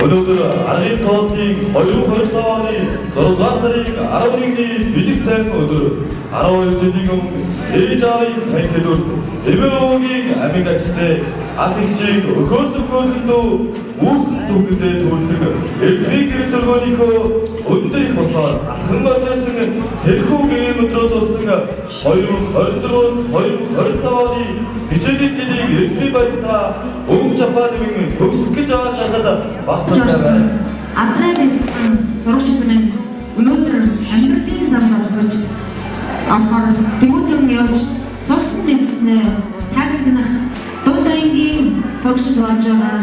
Өнөөдөр аргын тооллын 2025 оны 6-р сарын 11-ний бэлэг цайн өдөр 12 жилийн өмнө ээж аавын танхил өрсөн эмээгийн амин ачцээ ах эгчийг өгөөлөндөө үүсэн зүгэндээ төлдөг элдвиг гэрэлтөргөөнийхөө өндөр их бослоор ахын оржсэн тэрхүү гээм өдрөд урсан 2024-өөс 2025 оны хичээлийн жилийн элдвиг баярта өнгө жапанын төгсөх гэж байгаа багтаасан Авдрай бэлдсэн сурагчид минь өнөөдөр амьдралын замд орж орохоор тэмүүлэн явж сурсан дэвснээ тагнах дунд ангийн сурагчид болж байгаа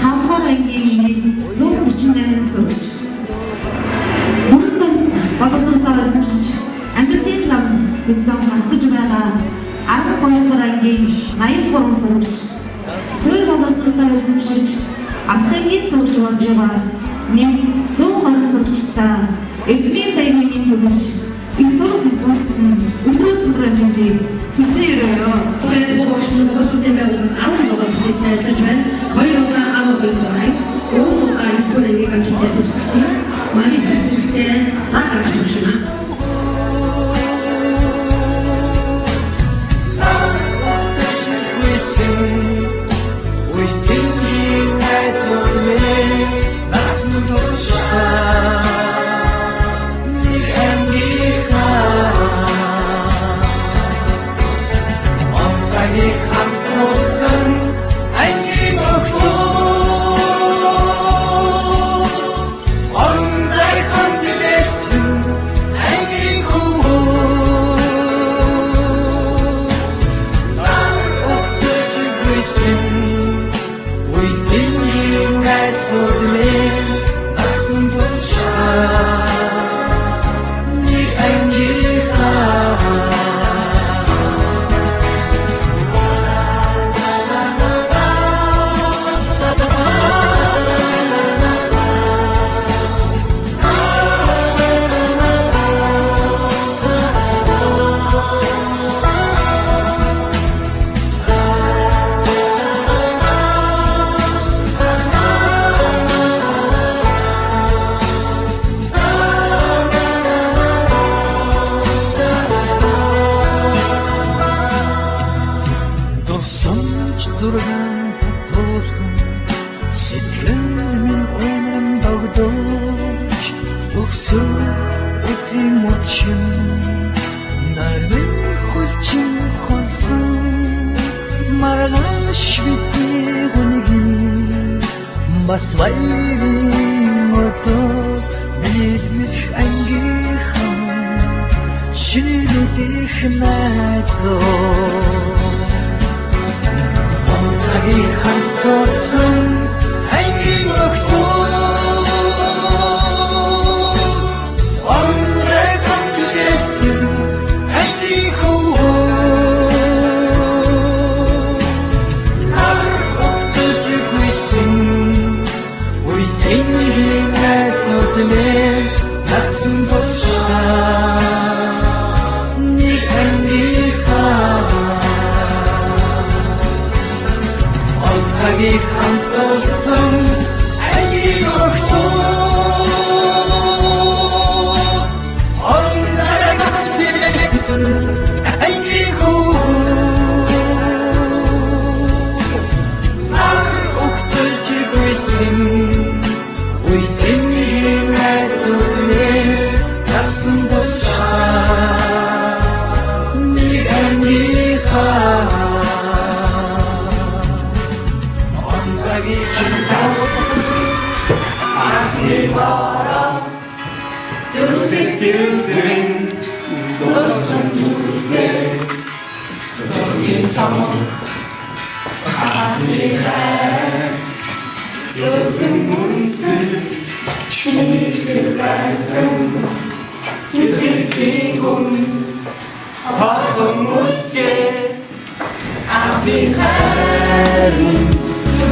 5 дугаар ангийн нийт 148 сурагч бүрэн боловсролоор эзэмшиж амьдралын замд диплом авах гэж байгаа 12 дугаар ангийн 83 сурагч суур боловсролоор эзэмшиж Ардхангийн сурагч болж байгаа нийт 120 сурагчтай эдгээр баярын төвөж их сургууль болсон өндрөөс хүрээндээ хүсээрээ тэгээд богошны богошны байгууллагын 10 дугаар бичигт ажиллаж байна. 2 удаа 12 дугаар, 3 удаа историйн амжилттай төгссөн. Магистр зэрэгтэй зах агч төгшөнө.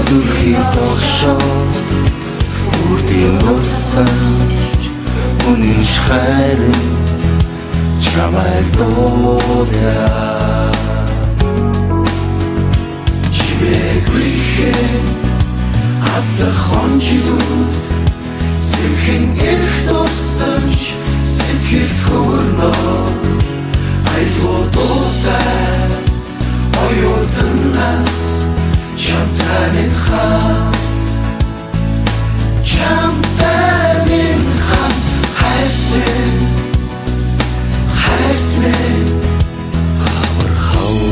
Зүрхийг тогшоод үрдийн урсаж үнэн шхайрын чамайг дуулъя чимээгүй аслах хонжигүүд сэрхэн эрх дурсамж сэтгэлд хөвөрнөө айлгуудтай оюутнаас чамтай минь хамт хайт минь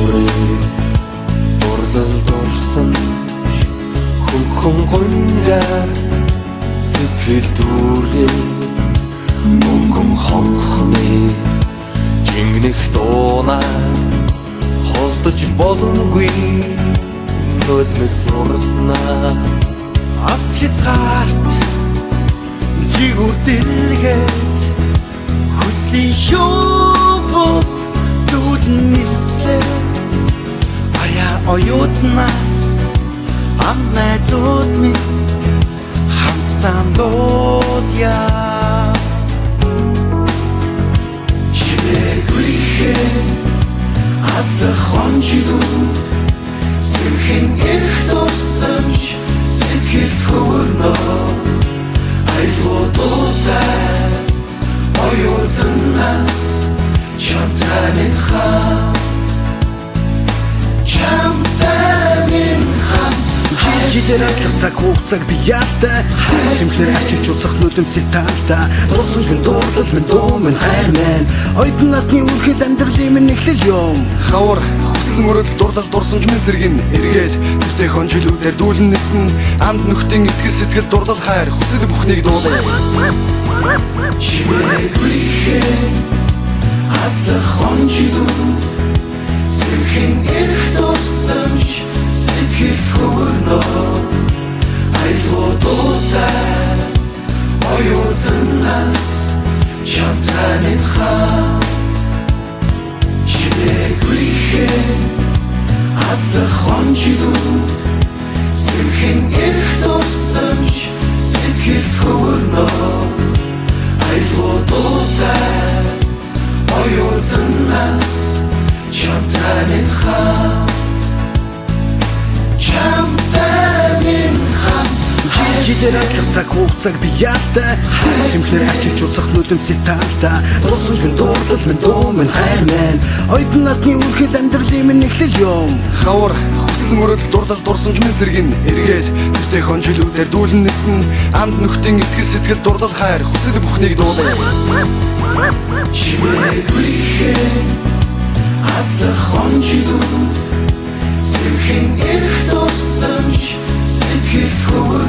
хаврын дурлал дурсан хүн гонгаар сэтгэл дүүргэн мөнгөн хонхны жингнэх дуунаа холдож боломгүй нулимс урснаа ас хязгаарт жигүүдэлгээд хүслийн шоувод дүүлэн нислээ ая оюутнаас ам найзууд минь хамтдаа дуулъя чимээгүй аслах хонжигүүд сэрхэн эрх дурсамж сэтгэлд хөвөрнөө айлгуудтай оюутнаас чамтай минь хамт Жидээр аслах цаг хугацааг би яалтай Сэмхлэр арчиж усах нулимсыг таалтай Дурсамжын дуурлал минь дуу минь хайр минь Оюутан насны үргэлж амьдралын минь эхлэл юм Хавар хүсэл мөрөдөл дурлал дурсамж минь сэргэн эргээд тэртээ хонжилүүдээр дүүлэн нисэн Амд нөхдийн итгэл сэтгэл дурлал хайр хүсэл бүхнийг дуулаа Чимээгүй аслах хонжигүүд сэрхэн эрх дурсамж сэтгэлд хөвөрнөө айлгуудтай оюутнаас чамтай минь хамт чимээгүй аслах хонжигүүд сэрхэн эрх дурсамж сэтгэлд хөвөрнөө айлгуудтай оюутнаас чамтай минь хамт Жидээр аслах цаг хугацааг би яалтай Сэмхлэр арчиж усах нулимсыг таалтай Дурсамжын дуурлал минь дуу минь хайр минь Оюутан насны үргэлж амьдралын минь эхлэл юм Хавар хүсэл мөрөдөл дурлал дурсамж минь сэргэн эргээд тэртээ хонжилүүдээр дүүлэн нисэн Амд нөхдийн итгэл сэтгэл дурлал хайр хүсэл бүхнийг дуулаа Чимээгүй аслах хонжигүүд сэрхэн эрх дурсамж сэтгэлд хөвөр